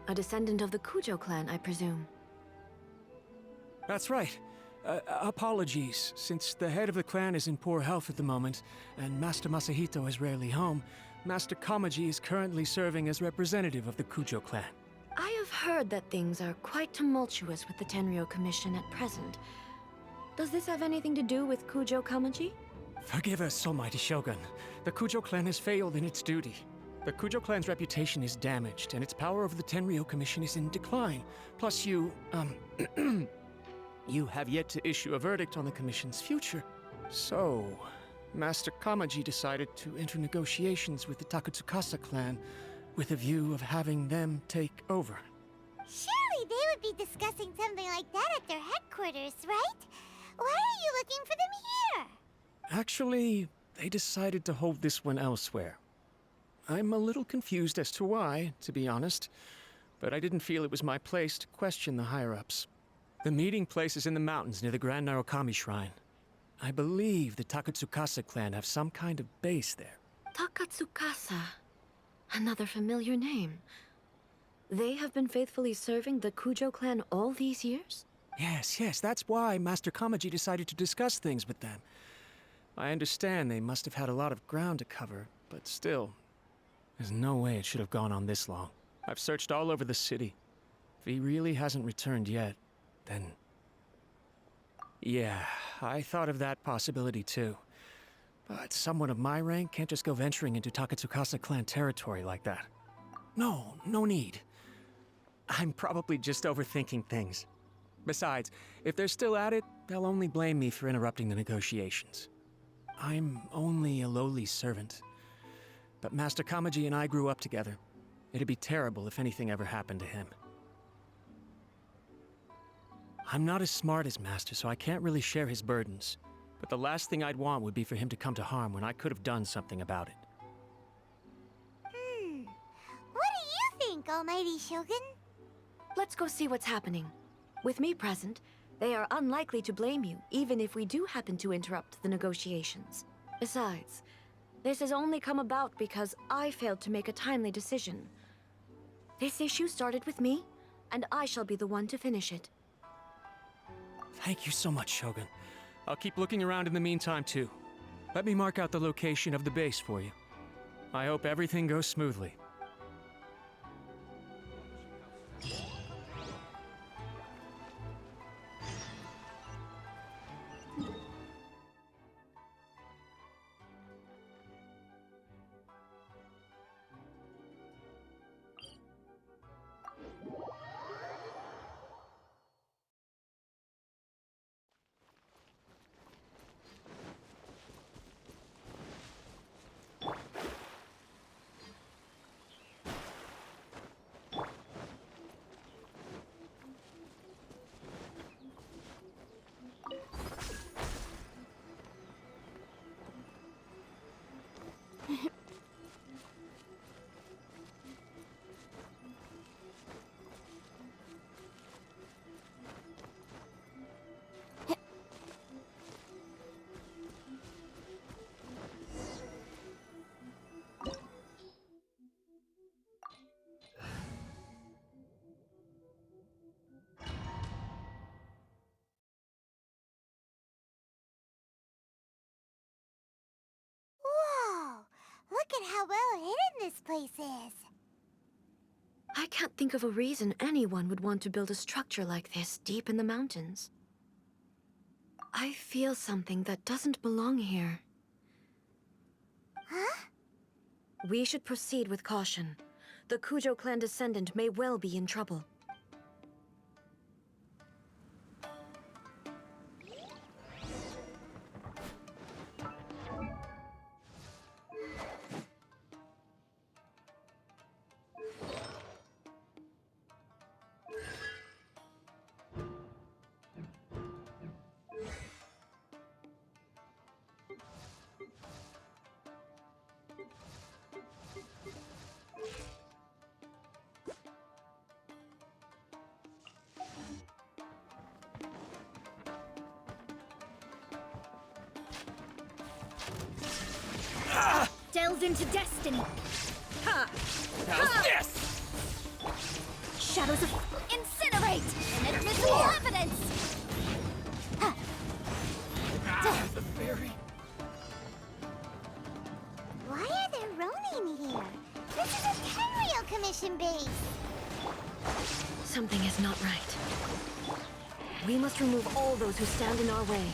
A descendant of the Kujo clan, I presume. That's right. Apologies. Since the head of the clan is in poor health at the moment, and Master Masahito is rarely home, Master Kamaji is currently serving as representative of the Kujo clan. I have heard that things are quite tumultuous with the Tenryo Commission at present. Does this have anything to do with Kujo Kamaji? Forgive us, Almighty Shogun. The Kujo clan has failed in its duty. The Kujo clan's reputation is damaged, and its power over the Tenryo Commission is in decline. Plus you, you have yet to issue a verdict on the Commission's future. So, Master Kamaji decided to enter negotiations with the Takatsukasa clan with a view of having them take over. Surely they would be discussing something like that at their headquarters, right? Why are you looking for them here? Actually, they decided to hold this one elsewhere. I'm a little confused as to why, to be honest, but I didn't feel it was my place to question the higher-ups. The meeting place is in the mountains near the Grand Narukami Shrine. I believe the Takatsukasa clan have some kind of base there. Takatsukasa. Another familiar name. They have been faithfully serving the Kujo clan all these years? Yes, that's why Master Kamaji decided to discuss things with them. I understand they must have had a lot of ground to cover, but still, there's no way it should have gone on this long. I've searched all over the city. If he really hasn't returned yet, then... Yeah, I thought of that possibility too. But someone of my rank can't just go venturing into Takatsukasa clan territory like that. No need. I'm probably just overthinking things. Besides, if they're still at it, they'll only blame me for interrupting the negotiations. I'm only a lowly servant. But Master Kamaji and I grew up together. It'd be terrible if anything ever happened to him. I'm not as smart as Master, so I can't really share his burdens. But the last thing I'd want would be for him to come to harm when I could have done something about it. What do you think, Almighty Shogun? Let's go see what's happening. With me present, they are unlikely to blame you, even if we do happen to interrupt the negotiations. Besides, this has only come about because I failed to make a timely decision. This issue started with me, and I shall be the one to finish it. Thank you so much, Shogun. I'll keep looking around in the meantime, too. Let me mark out the location of the base for you. I hope everything goes smoothly. Look at how well hidden this place is. I can't think of a reason anyone would want to build a structure like this deep in the mountains. I feel something that doesn't belong here. Huh? We should proceed with caution. The Kujo clan descendant may well be in trouble. Delve into destiny. Ha! How's this? Shadows of incinerate! Inadmissible evidence! Huh. communication base. Something is not right. We must remove all those who stand in our way.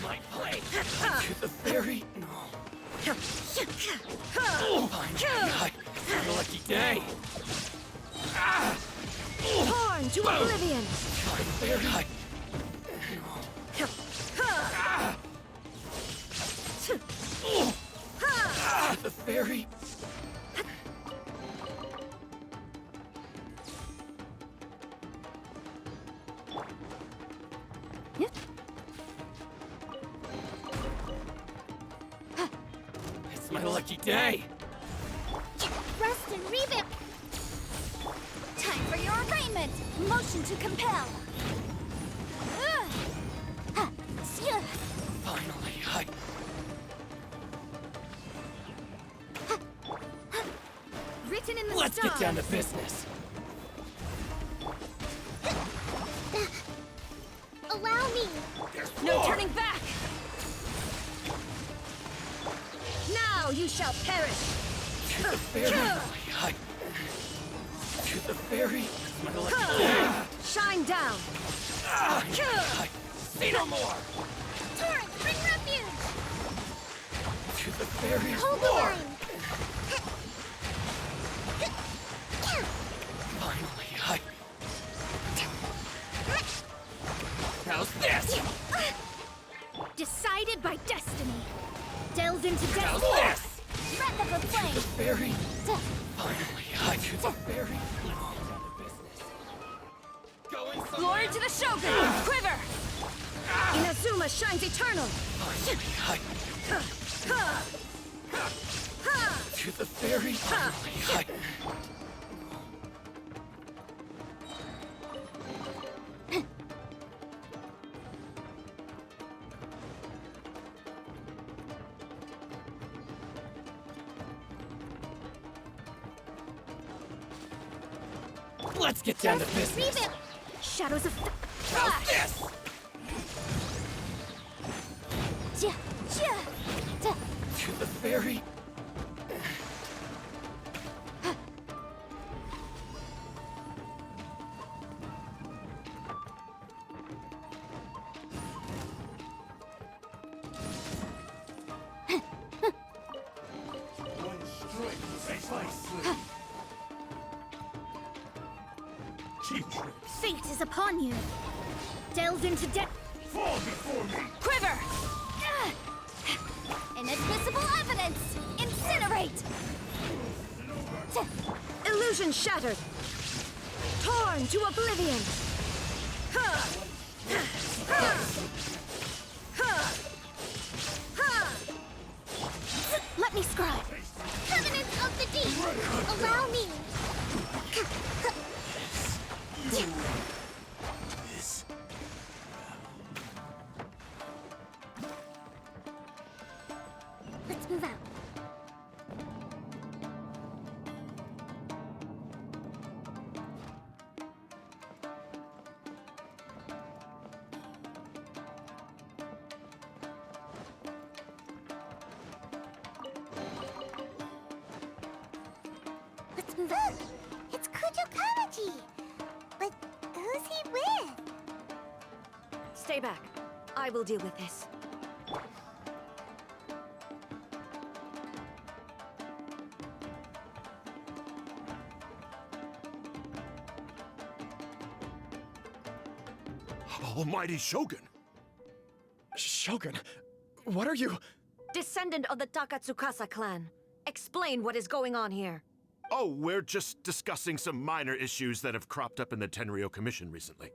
My blade to the very... Fine. Lucky day. Torn to oblivion! Very... The fairy. It's my lucky day. Rest and revamp. Time for your arraignment. Motion to compel. Finally, Written in the Let's stars. get down to business. Allow me. No turning back! Now you shall perish! To the fairy. To the fairy. It's my lucky day. Shine down! See no more. Torrent, bring refuge. To the fairy. Hold the line. Finally, How's this? Decided by destiny. Delves into How's destiny. this? Breath of a flame. Fairy. Finally, to the fairy. Going somewhere. Glory to the Shogun! Quiver! Inazuma shines eternal! To the fairy. Finally, Let's get down to business. Revamp. Shadows of How's this? To the fairy. Fate is upon you. Delves into death. Fall before me! Quiver! Inadmissible evidence! Incinerate! Illusion shattered! Torn to oblivion! Let me scribe. Covenant of the deep. Allow me. Let's move out. Let's move out. It's Kujo Kamaji. But who's he with? Stay back. I will deal with this. Almighty Shogun! Shogun, what are you? Descendant of the Takatsukasa clan. Explain what is going on here. Oh, we're just discussing some minor issues that have cropped up in the Tenryou Commission recently.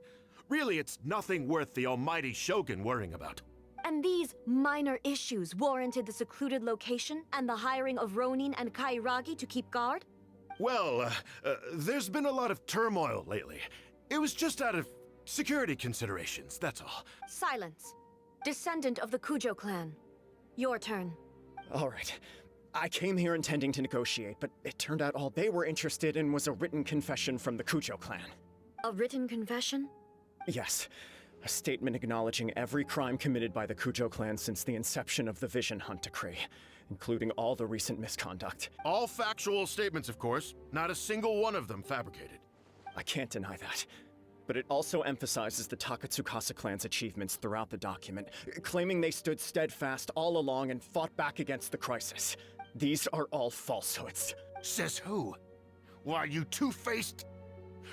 Really, it's nothing worth the Almighty Shogun worrying about. And these minor issues warranted the secluded location and the hiring of Ronin and Kairagi to keep guard? Well, there's been a lot of turmoil lately. It was just out of security considerations, that's all. Silence. Descendant of the Kujo clan. Your turn. All right. I came here intending to negotiate, but it turned out all they were interested in was a written confession from the Kujo clan. A written confession? Yes. A statement acknowledging every crime committed by the Kujo clan since the inception of the Vision Hunt Decree. including all the recent misconduct. All factual statements, of course. Not a single one of them fabricated. I can't deny that. But it also emphasizes the Takatsukasa clan's achievements throughout the document, claiming they stood steadfast all along and fought back against the crisis. These are all falsehoods. Says who? Why, you two-faced...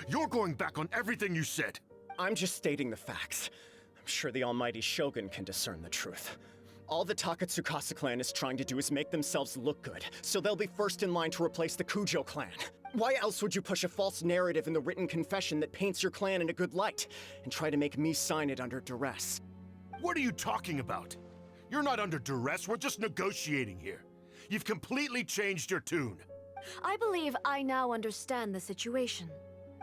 You're going back on everything you said. I'm just stating the facts. I'm sure the almighty Shogun can discern the truth. All the Takatsukasa clan is trying to do is make themselves look good, so they'll be first in line to replace the Kujo clan. Why else would you push a false narrative in the written confession that paints your clan in a good light, and try to make me sign it under duress? What are you talking about? You're not under duress, we're just negotiating here. You've completely changed your tune. I believe I now understand the situation.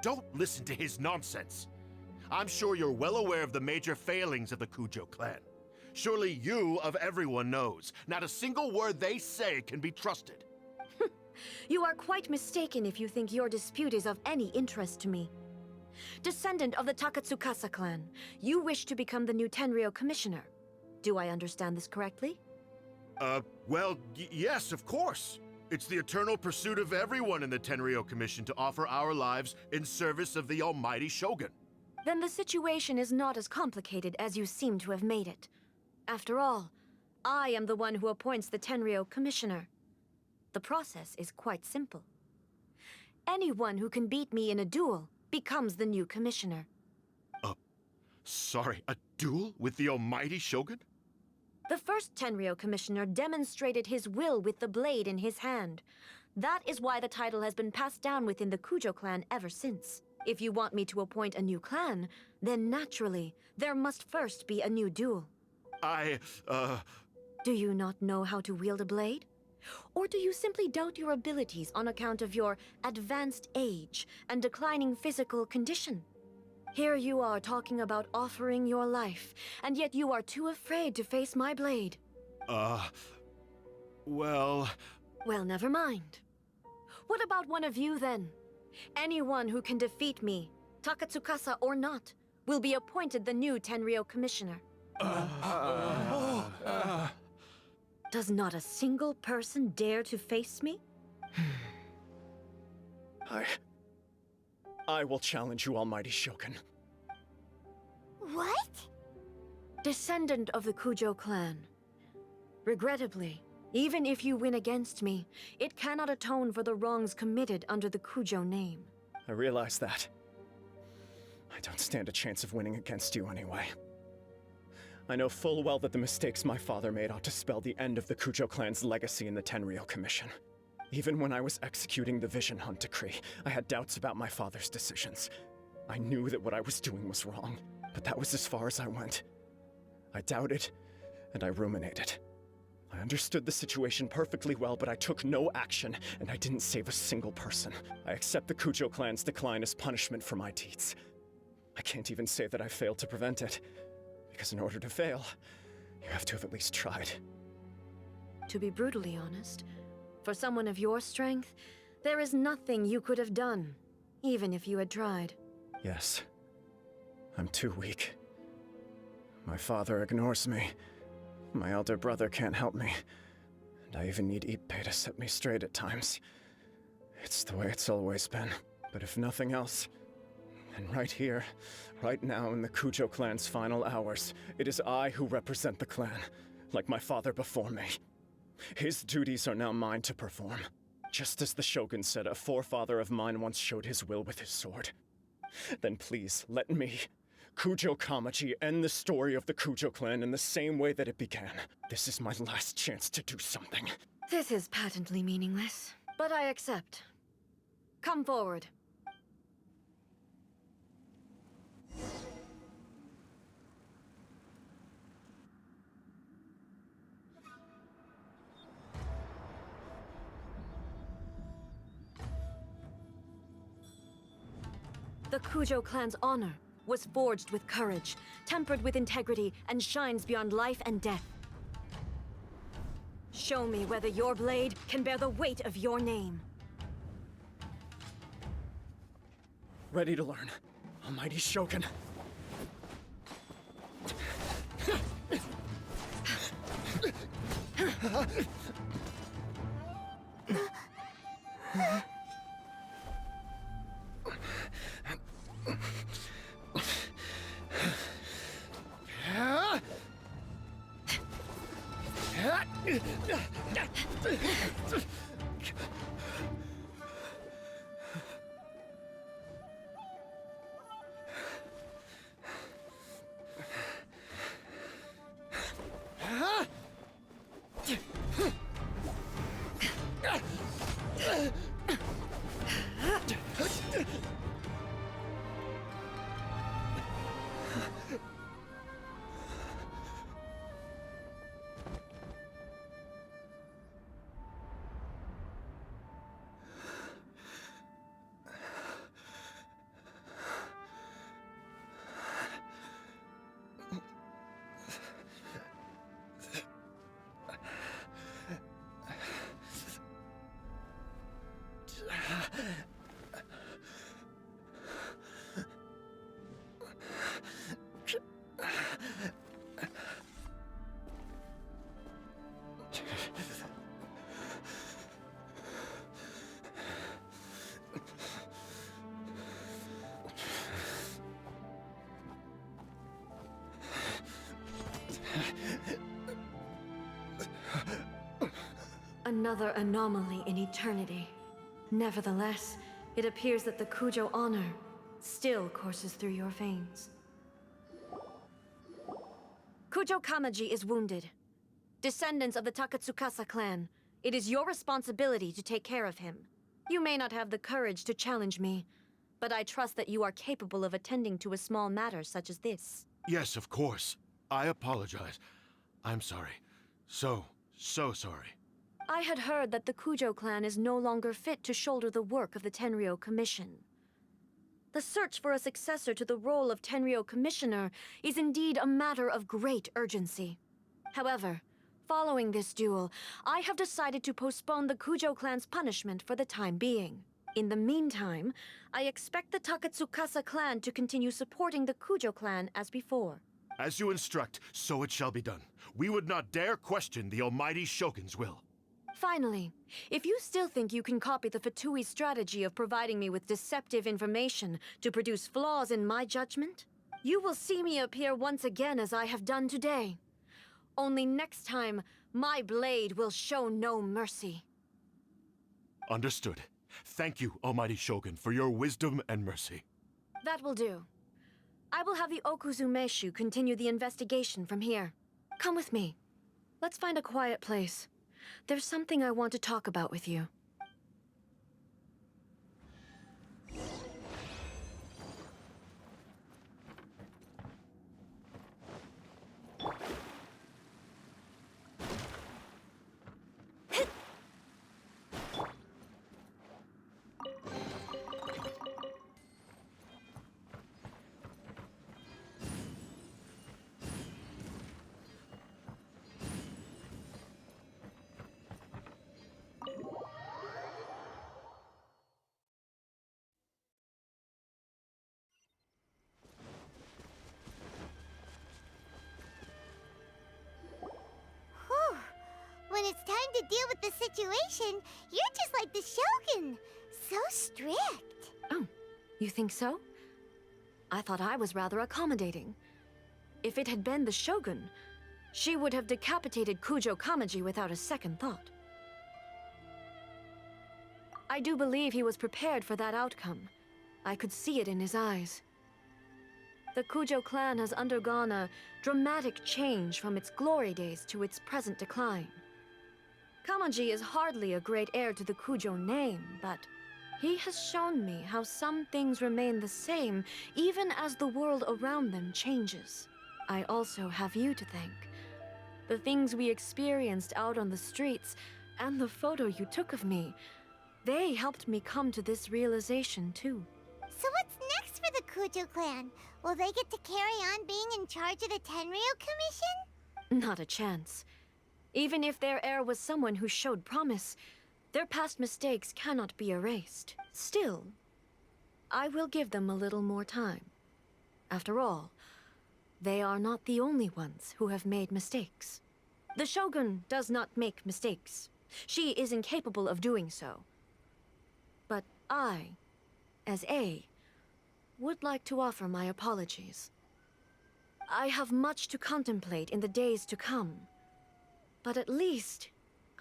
Don't listen to his nonsense. I'm sure you're well aware of the major failings of the Kujo clan. Surely you, of everyone, knows. Not a single word they say can be trusted. You are quite mistaken if you think your dispute is of any interest to me. Descendant of the Takatsukasa clan, you wish to become the new Tenryou commissioner. Do I understand this correctly? Well, yes, of course. It's the eternal pursuit of everyone in the Tenryou Commission to offer our lives in service of the almighty Shogun. Then the situation is not as complicated as you seem to have made it. After all, I am the one who appoints the Tenryou commissioner. The process is quite simple. Anyone who can beat me in a duel becomes the new commissioner. Sorry, a duel with the almighty Shogun? The first Tenryou commissioner demonstrated his will with the blade in his hand. That is why the title has been passed down within the Kujo clan ever since. If you want me to appoint a new clan, then naturally, there must first be a new duel. Do you not know how to wield a blade? Or do you simply doubt your abilities on account of your advanced age and declining physical condition? Here you are talking about offering your life, and yet you are too afraid to face my blade. Well, never mind. What about one of you, then? Anyone who can defeat me, Takatsukasa or not, will be appointed the new Tenryou commissioner. Does not a single person dare to face me? I will challenge you, almighty Shogun. What? Descendant of the Kujo clan. Regrettably, even if you win against me, it cannot atone for the wrongs committed under the Kujo name. I realize that. I don't stand a chance of winning against you anyway. I know full well that the mistakes my father made ought to spell the end of the Kujo clan's legacy in the Tenryou Commission. Even when I was executing the Vision Hunt decree, I had doubts about my father's decisions. I knew that what I was doing was wrong, but that was as far as I went. I doubted, and I ruminated. I understood the situation perfectly well, but I took no action, and I didn't save a single person. I accept the Kujo clan's decline as punishment for my deeds. I can't even say that I failed to prevent it, because in order to fail, you have to have at least tried. To be brutally honest, for someone of your strength, there is nothing you could have done, even if you had tried. Yes. I'm too weak. My father ignores me. My elder brother can't help me. And I even need Ippei to set me straight at times. It's the way it's always been. But if nothing else, then right here, right now in the Kujo clan's final hours, it is I who represent the clan, like my father before me. His duties are now mine to perform. Just as the Shogun said, a forefather of mine once showed his will with his sword. Then please, let me, Kujo Kamaji, end the story of the Kujo clan in the same way that it began. This is my last chance to do something. This is patently meaningless, but I accept. Come forward. The Kujo clan's honor was forged with courage, tempered with integrity, and shines beyond life and death. Show me whether your blade can bear the weight of your name. Ready to learn, almighty Shogun. Another anomaly in eternity. Nevertheless, it appears that the Kujo honor still courses through your veins. Kujo Kamaji is wounded. Descendants of the Takatsukasa clan, it is your responsibility to take care of him. You may not have the courage to challenge me, but I trust that you are capable of attending to a small matter such as this. Yes, of course. I apologize. I'm sorry. So sorry. I had heard that the Kujo clan is no longer fit to shoulder the work of the Tenryou Commission. The search for a successor to the role of Tenryou Commissioner is indeed a matter of great urgency. However, following this duel, I have decided to postpone the Kujo clan's punishment for the time being. In the meantime, I expect the Takatsukasa clan to continue supporting the Kujo clan as before. As you instruct, so it shall be done. We would not dare question the almighty Shogun's will. Finally, if you still think you can copy the Fatui strategy of providing me with deceptive information to produce flaws in my judgment, you will see me appear once again as I have done today. Only next time, my blade will show no mercy. Understood. Thank you, almighty Shogun, for your wisdom and mercy. That will do. I will have the Okuzumeshu continue the investigation from here. Come with me. Let's find a quiet place. There's something I want to talk about with you. When it's time to deal with the situation, you're just like the Shogun. So strict. Oh, you think so? I thought I was rather accommodating. If it had been the Shogun, she would have decapitated Kujo Kamaji without a second thought. I do believe he was prepared for that outcome. I could see it in his eyes. The Kujo clan has undergone a dramatic change from its glory days to its present decline. Kamaji is hardly a great heir to the Kujo name, but he has shown me how some things remain the same even as the world around them changes. I also have you to thank. The things we experienced out on the streets and the photo you took of me, they helped me come to this realization too. So what's next for the Kujo clan? Will they get to carry on being in charge of the Tenryou Commission? Not a chance. Even if their heir was someone who showed promise, their past mistakes cannot be erased. Still, I will give them a little more time. After all, they are not the only ones who have made mistakes. The Shogun does not make mistakes. She is incapable of doing so. But I, as A, would like to offer my apologies. I have much to contemplate in the days to come, but at least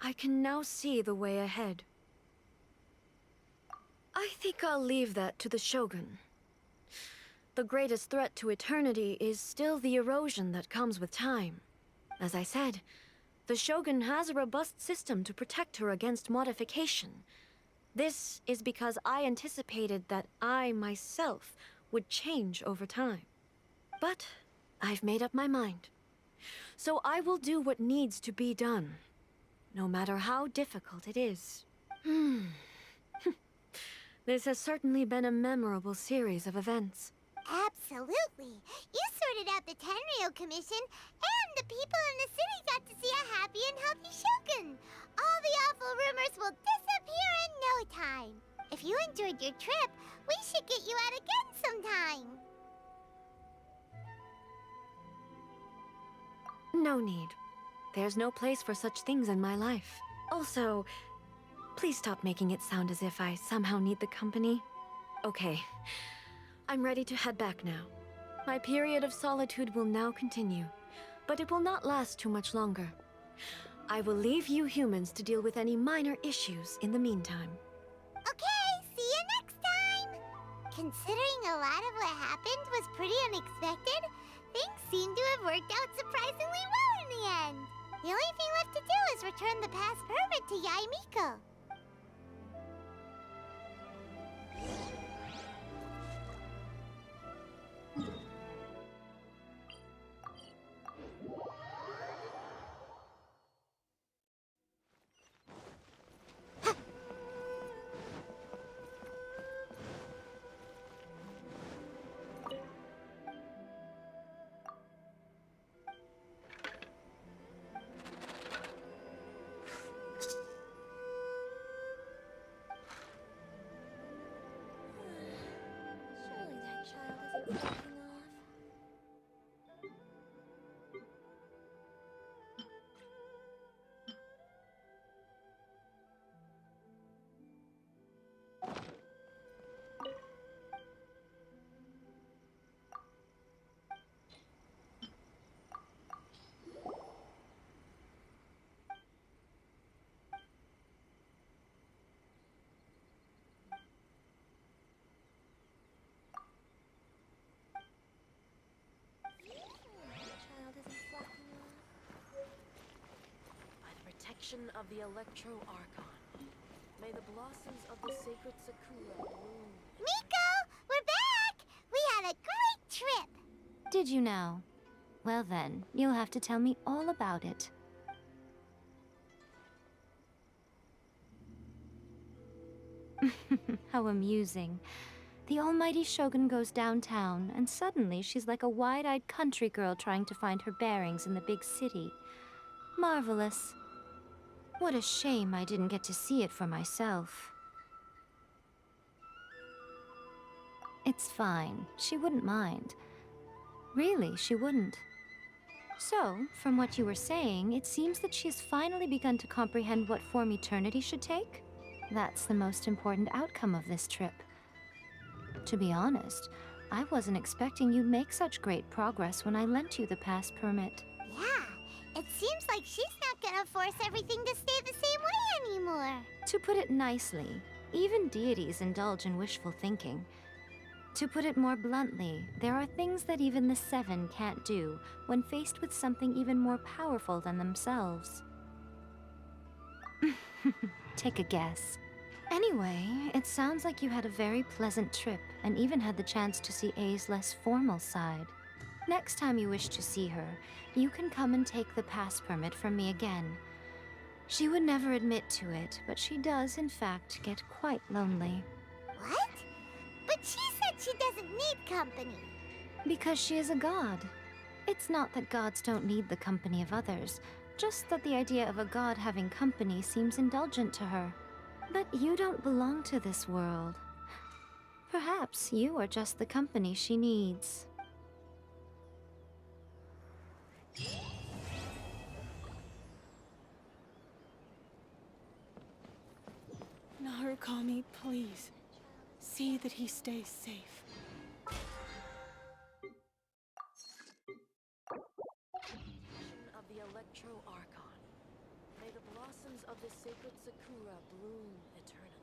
I can now see the way ahead. I think I'll leave that to the Shogun. The greatest threat to eternity is still the erosion that comes with time. As I said, the Shogun has a robust system to protect her against modification. This is because I anticipated that I myself would change over time. But I've made up my mind. So I will do what needs to be done, no matter how difficult it is. This has certainly been a memorable series of events. Absolutely. You sorted out the Tenryo Commission, and the people in the city got to see a happy and healthy Shogun. All the awful rumors will disappear in no time. If you enjoyed your trip, we should get you out again sometime. No need. There's no place for such things in my life. Also, please stop making it sound as if I somehow need the company. Okay, I'm ready to head back now. My period of solitude will now continue, but it will not last too much longer. I will leave you humans to deal with any minor issues in the meantime. Okay, see you next time! Considering a lot of what happened was pretty unexpected, things seem to have worked out surprisingly well in the end. The only thing left to do is return the past permit to Yaimiko. Surely that child isn't slacking off. By the protection of the Electro Archon, may the blossoms of the sacred Sakura bloom. Miko, we're back! We had a great trip! Did you now? Well then, you'll have to tell me all about it. How amusing. The almighty Shogun goes downtown, and suddenly she's like a wide-eyed country girl trying to find her bearings in the big city. Marvelous. What a shame I didn't get to see it for myself. It's fine. She wouldn't mind. Really, she wouldn't. So, from what you were saying, it seems that she has finally begun to comprehend what form eternity should take? That's the most important outcome of this trip. To be honest, I wasn't expecting you'd make such great progress when I lent you the pass permit. Yeah, it seems like she's not gonna force everything to stay the same way anymore. To put it nicely, even deities indulge in wishful thinking. To put it more bluntly, there are things that even the Seven can't do when faced with something even more powerful than themselves. Take a guess. Anyway, it sounds like you had a very pleasant trip and even had the chance to see A's less formal side. Next time you wish to see her, you can come and take the pass permit from me again. She would never admit to it, but she does, in fact, get quite lonely. What? But she said she doesn't need company. Because she is a god. It's not that gods don't need the company of others, just that the idea of a god having company seems indulgent to her. But you don't belong to this world. Perhaps you are just the company she needs. Kami, please. See that he stays safe. Of the Electro Archon. May the blossoms of the sacred Sakura bloom eternally.